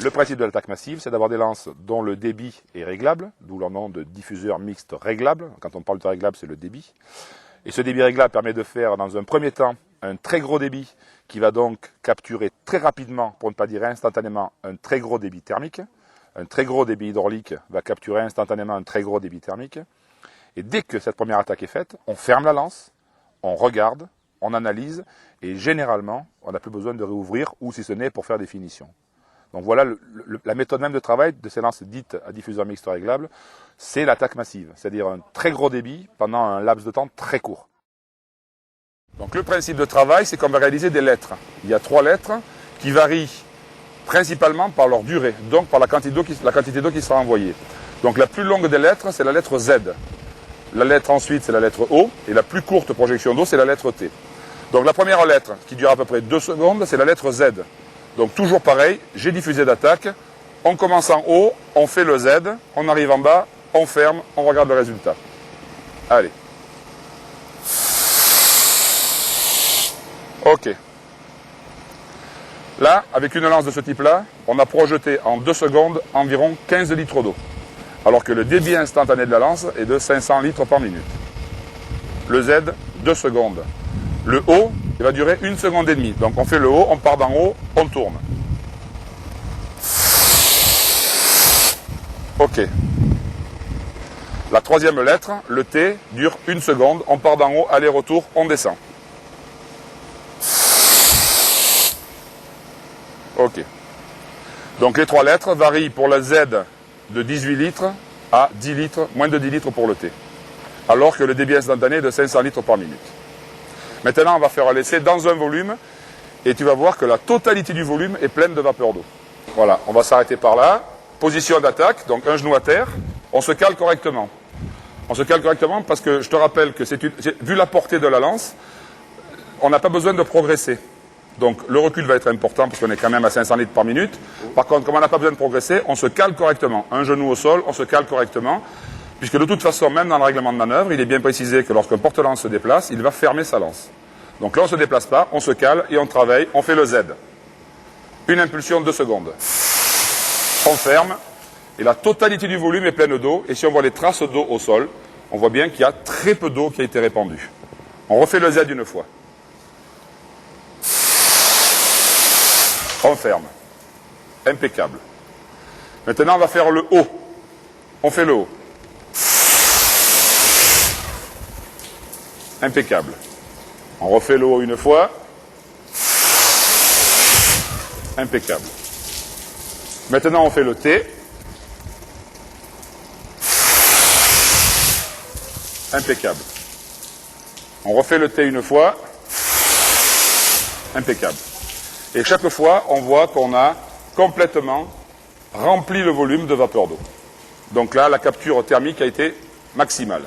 Le principe de l'attaque massive, c'est d'avoir des lances dont le débit est réglable, d'où leur nom de diffuseur mixte réglable. Quand on parle de réglable, c'est le débit. Et ce débit réglable permet de faire, dans un premier temps, un très gros débit qui va donc capturer très rapidement, pour ne pas dire instantanément, un très gros débit thermique. Un très gros débit hydraulique va capturer instantanément un très gros débit thermique. Et dès que cette première attaque est faite, on ferme la lance, on regarde, on analyse, et généralement, on n'a plus besoin de réouvrir, ou si ce n'est pour faire des finitions. Donc voilà, la méthode même de travail de ces lances dites à diffuseur mixte réglable, c'est l'attaque massive, c'est-à-dire un très gros débit pendant un laps de temps très court. Donc le principe de travail, c'est qu'on va réaliser des lettres. Il y a 3 lettres qui varient principalement par leur durée, donc par la quantité d'eau qui sera envoyée. Donc la plus longue des lettres, c'est la lettre Z. La lettre ensuite, c'est la lettre O, et la plus courte projection d'eau, c'est la lettre T. Donc la première lettre, qui dure à peu près 2 secondes, c'est la lettre Z. Donc toujours pareil, j'ai diffusé d'attaque, on commence en haut, on fait le Z, on arrive en bas, on ferme, on regarde le résultat. Allez. Ok. Là, avec une lance de ce type-là, on a projeté en 2 secondes environ 15 litres d'eau. Alors que le débit instantané de la lance est de 500 litres par minute. Le Z, 2 secondes. Le haut, il va durer 1 seconde et demie. Donc on fait le haut, on part d'en haut, on tourne. Ok. La troisième lettre, le T, dure 1 seconde. On part d'en haut, aller-retour, on descend. Ok. Donc les 3 lettres varient pour la Z de 18 litres à 10 litres, moins de 10 litres pour le T. Alors que le débit instantané est de 500 litres par minute. Maintenant, on va faire un essai dans un volume et tu vas voir que la totalité du volume est pleine de vapeur d'eau. Voilà, on va s'arrêter par là. Position d'attaque, donc un genou à terre. On se cale correctement. On se cale correctement parce que je te rappelle que vu la portée de la lance, on n'a pas besoin de progresser. Donc le recul va être important parce qu'on est quand même à 500 litres par minute. Par contre, comme on n'a pas besoin de progresser, on se cale correctement. Un genou au sol, on se cale correctement. Puisque de toute façon, même dans le règlement de manœuvre, il est bien précisé que lorsqu'un porte-lance se déplace, il va fermer sa lance. Donc là, on ne se déplace pas, on se cale et on travaille, on fait le Z. Une impulsion, 2 secondes. On ferme, et la totalité du volume est pleine d'eau, et si on voit les traces d'eau au sol, on voit bien qu'il y a très peu d'eau qui a été répandue. On refait le Z une fois. On ferme. Impeccable. Maintenant, on va faire le haut. On fait le haut. Impeccable. On refait le haut une fois. Impeccable. Maintenant, on fait le T. Impeccable. On refait le T une fois. Impeccable. Et chaque fois, on voit qu'on a complètement rempli le volume de vapeur d'eau. Donc là, la capture thermique a été maximale.